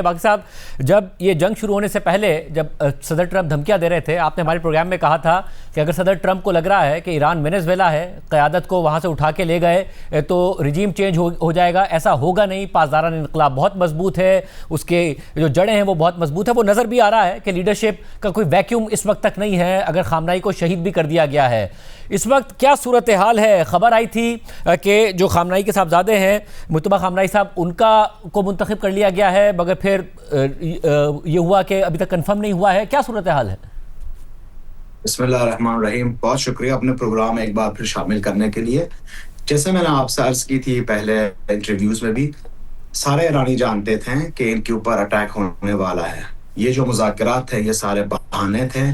باقی صاحب، جب یہ جنگ شروع ہونے سے پہلے جب صدر ٹرمپ دھمکیاں دے رہے تھے، آپ نے ہمارے پروگرام میں کہا تھا کہ اگر صدر ٹرمپ کو لگ رہا ہے کہ ایران وینزویلا ہے، قیادت کو وہاں سے اٹھا کے لے گئے تو رجیم چینج ہو جائے گا. ایسا ہوگا نہیں. پاسداران انقلاب بہت مضبوط ہے، اس کے جو جڑیں ہیں وہ بہت مضبوط ہے. وہ نظر بھی آ رہا ہے کہ لیڈرشپ کا کوئی ویکیوم اس وقت تک نہیں ہے اگر خامنائی کو شہید بھی کر دیا گیا ہے. اس وقت کیا صورتحال ہے؟ خبر آئی تھی کہ جو خامنائی کے صاحبزادے ہیں، مجتبیٰ خامنائی صاحب، ان کو منتخب کر لیا گیا ہے، مگر پھر یہ ہوا کہ ابھی تک کنفرم نہیں ہوا ہے. کیا صورتحال ہے؟ بسم اللہ الرحمن الرحیم. بہت شکریہ اپنے پروگرام ایک بار پھر شامل کرنے کے لیے. جیسے میں نے آپ سے عرض کی تھی پہلے انٹرویوز میں بھی، سارے ایرانی جانتے تھے کہ ان کے اوپر اٹیک ہونے والا ہے. یہ جو مذاکرات تھے یہ سارے بہانے تھے.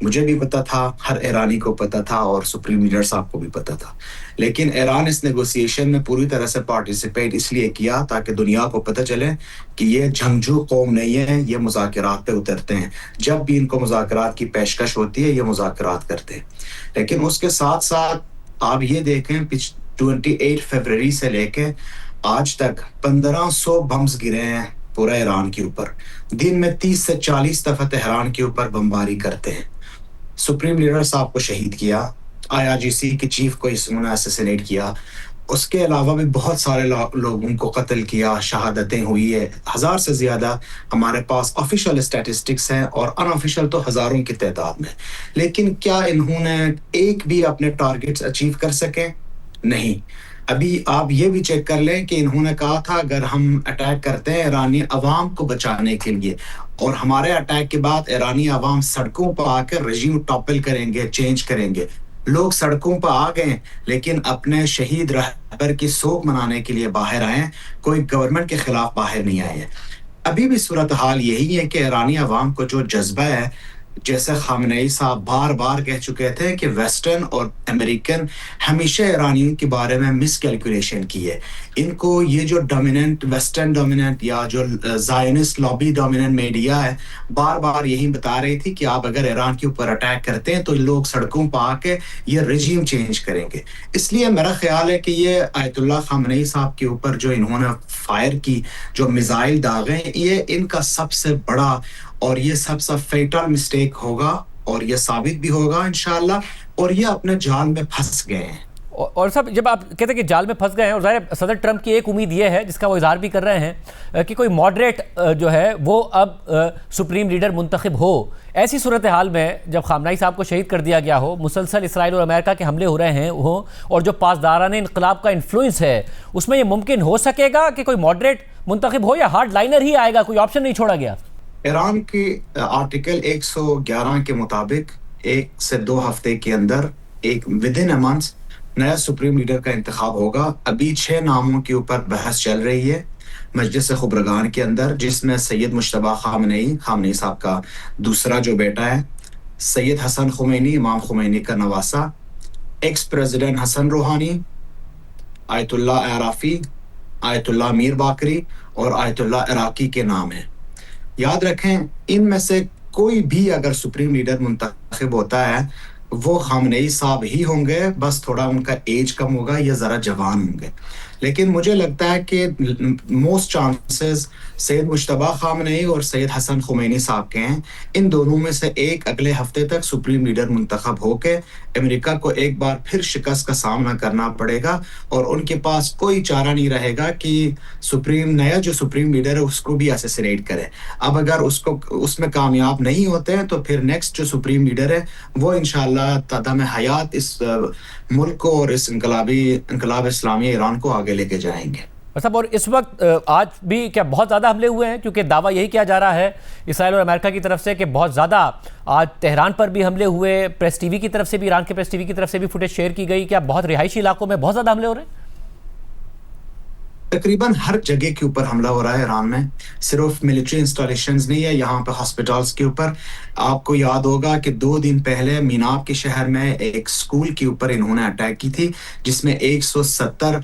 مجھے بھی پتا تھا، ہر ایرانی کو پتا تھا، اور سپریم لیڈر صاحب کو بھی پتا تھا. لیکن ایران اس نیگوسیشن میں پوری طرح سے پارٹیسپیٹ اس لیے کیا تاکہ دنیا کو پتہ چلے کہ یہ جنگجو قوم نہیں ہے، یہ مذاکرات پہ اترتے ہیں. جب بھی ان کو مذاکرات کی پیشکش ہوتی ہے یہ مذاکرات کرتے ہیں. لیکن اس کے ساتھ ساتھ آپ یہ دیکھیں 28 فروری سے لے کے آج تک 1500 بمز گرے ہیں پورا ایران کے اوپر. دن میں 30 سے 40 دفعہ تہران کے اوپر بمباری کرتے ہیں. سپریم لیڈر صاحب کو شہید کیا، IRGC کے چیف کو انہوں نے اسیسینیٹ کیا. اس کے علاوہ بھی بہت سارے لوگوں کو قتل کیا، شہادتیں ہوئی ہے 1000 سے زیادہ. ہمارے پاس آفیشیل اسٹیٹسٹکس ہیں اور ان آفیشیل تو ہزاروں کی تعداد میں. لیکن کیا انہوں نے ایک بھی اپنے ٹارگٹس اچیو کر سکے؟ نہیں. ابھی آپ یہ بھی چیک کر لیں کہ انہوں نے کہا تھا اگر ہم اٹیک کرتے ہیں ایرانی عوام کو بچانے کے لیے، اور ہمارے اٹیک کے بعد ایرانی عوام سڑکوں پر آ کر رجیم ٹاپل کریں گے، چینج کریں گے. لوگ سڑکوں پر آ گئے لیکن اپنے شہید رہبر کی سوگ منانے کے لیے باہر آئے، کوئی گورنمنٹ کے خلاف باہر نہیں آئے ہیں. ابھی بھی صورتحال یہی ہے کہ ایرانی عوام کو جو جذبہ ہے، جیسے خامنئی صاحب بار بار کہہ چکے تھے کہ ویسٹرن اور امریکن ہمیشہ ایرانیوں کے بارے میں مس کیلکولیشن کی ہے. ان کو یہ جو ڈومیننٹ ویسٹرن ڈومیننٹ یا جو زائنسٹ لابی ڈومیننٹ میڈیا ہے بار بار یہی بتا رہی تھی کہ آپ اگر ایران کے اوپر اٹیک کرتے ہیں تو لوگ سڑکوں پہ آ کے یہ رجیم چینج کریں گے. اس لیے میرا خیال ہے کہ یہ آیت اللہ خامنئی صاحب کے اوپر جو انہوں نے فائر کی جو میزائل داغے، یہ ان کا سب سے بڑا اور یہ سب سے فیٹل مسٹیک ہوگا، اور یہ ثابت بھی ہوگا انشاءاللہ. اور یہ اپنے جال میں پھنس گئے ہیں. اور صاحب، جب آپ کہتے ہیں کہ جال میں پھنس گئے ہیں، اور ظاہر صدر ٹرمپ کی ایک امید یہ ہے جس کا وہ اظہار بھی کر رہے ہیں کہ کوئی ماڈریٹ جو ہے وہ اب سپریم لیڈر منتخب ہو. ایسی صورتحال میں جب خامنئی صاحب کو شہید کر دیا گیا ہو، مسلسل اسرائیل اور امریکہ کے حملے ہو رہے ہوں، اور جو پاسداران انقلاب کا انفلوئنس ہے، اس میں یہ ممکن ہو سکے گا کہ کوئی ماڈریٹ منتخب ہو، یا ہارڈ لائنر ہی آئے گا؟ کوئی آپشن نہیں چھوڑا گیا؟ ایران کی آرٹیکل 111 کے مطابق 1 سے 2 ہفتے کے اندر ایک ودن اے منتھ نیا سپریم لیڈر کا انتخاب ہوگا. ابھی 6 ناموں کے اوپر بحث چل رہی ہے مجلس خبرگان کے اندر، جس میں سید مجتبیٰ خامنئی صاحب کا دوسرا جو بیٹا ہے، سید حسن خمینی، امام خمینی کا نواسا، ایکس پریزیڈنٹ حسن روحانی، آیت اللہ عرافی، آیت اللہ میر باقری اور آیت اللہ عراقی کے نام ہیں. یاد رکھیں ان میں سے کوئی بھی اگر سپریم لیڈر منتخب ہوتا ہے وہ خامنئی صاحب ہی ہوں گے، بس تھوڑا ان کا ایج کم ہوگا، یہ ذرا جوان ہوں گے. لیکن مجھے لگتا ہے کہ موسٹ چانسز سید مجتبیٰ خامنئی اور سید حسن خمینی صاحب کے ہیں. ان دونوں میں سے ایک اگلے ہفتے تک سپریم لیڈر منتخب ہو کے امریکہ کو ایک بار پھر شکست کا سامنا کرنا پڑے گا، اور ان کے پاس کوئی چارہ نہیں رہے گا کہ نیا جو سپریم لیڈر ہے اس کو بھی اسیسینیٹ کرے. اب اگر اس میں کامیاب نہیں ہوتے ہیں تو پھر نیکسٹ جو سپریم لیڈر ہے وہ انشاءاللہ تادم حیات اس ملک کو اور اس انقلاب اسلامی ایران کو آگے لے کے جائیں گے. اور اس وقت آج بھی کیا بہت زیادہ حملے ہوئے ہیں؟ کیونکہ دعویٰ یہی کیا جا رہا ہے اسرائیل اور امریکہ کی طرف سے کہ بہت زیادہ آج تہران پر بھی حملے ہوئے، پریس ٹی وی کی طرف سے بھی، ایران کے پریس ٹی وی کی طرف سے بھی فوٹیج شیئر کی گئی. کیا بہت رہائشی علاقوں میں بہت زیادہ حملے ہو رہے ہیں؟ تقریباً ہر جگہ کے اوپر حملہ ہو رہا ہے ایران میں. صرف ملٹری انسٹالیشنز نہیں ہے، یہاں پہ ہاسپٹلز کے اوپر. آپ کو یاد ہوگا کہ 2 دن پہلے میناب کے شہر میں ایک سکول کے اوپر انہوں نے اٹیک کی تھی، جس میں 170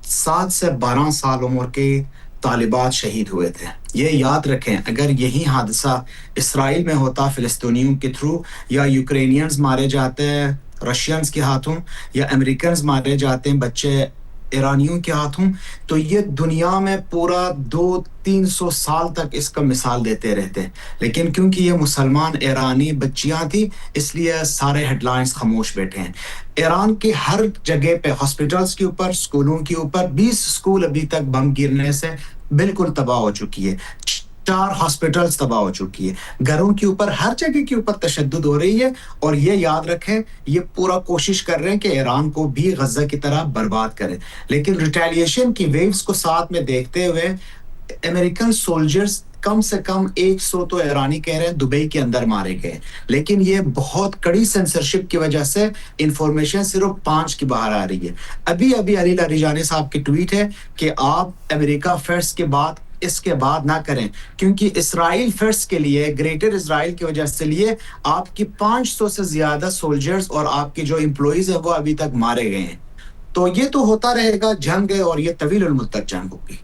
7 سے 12 سال عمر کے طالبات شہید ہوئے تھے. یہ یاد رکھیں اگر یہی حادثہ اسرائیل میں ہوتا فلسطینیوں کے تھرو، یا یوکرینینز مارے جاتے ہیں رشینز کے ہاتھوں، یا امریکنز مارے جاتے ہیں بچے ایرانیوں کے ہاتھوں تو یہ دنیا میں پورا 200-300 سال تک اس کا مثال دیتے رہتے ہیں. لیکن کیونکہ یہ مسلمان ایرانی بچیاں تھیں اس لیے سارے ہیڈ لائنز خاموش بیٹھے ہیں. ایران کے ہر جگہ پہ ہاسپٹلز کے اوپر، اسکولوں کے اوپر 20 اسکول ابھی تک بم گرنے سے بالکل تباہ ہو چکی ہے. 4 ہاسپٹلز تباہ ہو چکی ہے. گھروں کے اوپر، ہر جگہ کے اوپر تشدد ہو رہی ہے. اور یہ یاد رکھیں، یہ پورا کوشش کر رہے ہیں کہ ایران کو بھی غزہ کی طرح برباد کریں. لیکن ریٹیلیشن کی ویوز کو ساتھ میں دیکھتے ہوئے امریکن سولجرز کم سے کم 100 تو ایرانی کہہ رہے ہیں دبئی کے اندر مارے گئے. لیکن یہ بہت کڑی سینسرشپ کی وجہ سے انفارمیشن صرف 5 کی باہر آ رہی ہے. ابھی علی لاریجانی صاحب کی ٹویٹ ہے کہ آپ امریکہ فرسٹ کے بعد اس کے بعد نہ کریں، کیونکہ اسرائیل فرسٹ کے لیے، گریٹر اسرائیل کی وجہ سے لیے آپ کی 500 سے زیادہ سولجرز اور آپ کی جو امپلائیز ہیں وہ ابھی تک مارے گئے ہیں. تو یہ تو ہوتا رہے گا، جنگ ہے اور یہ طویل المدت جنگ ہوگی.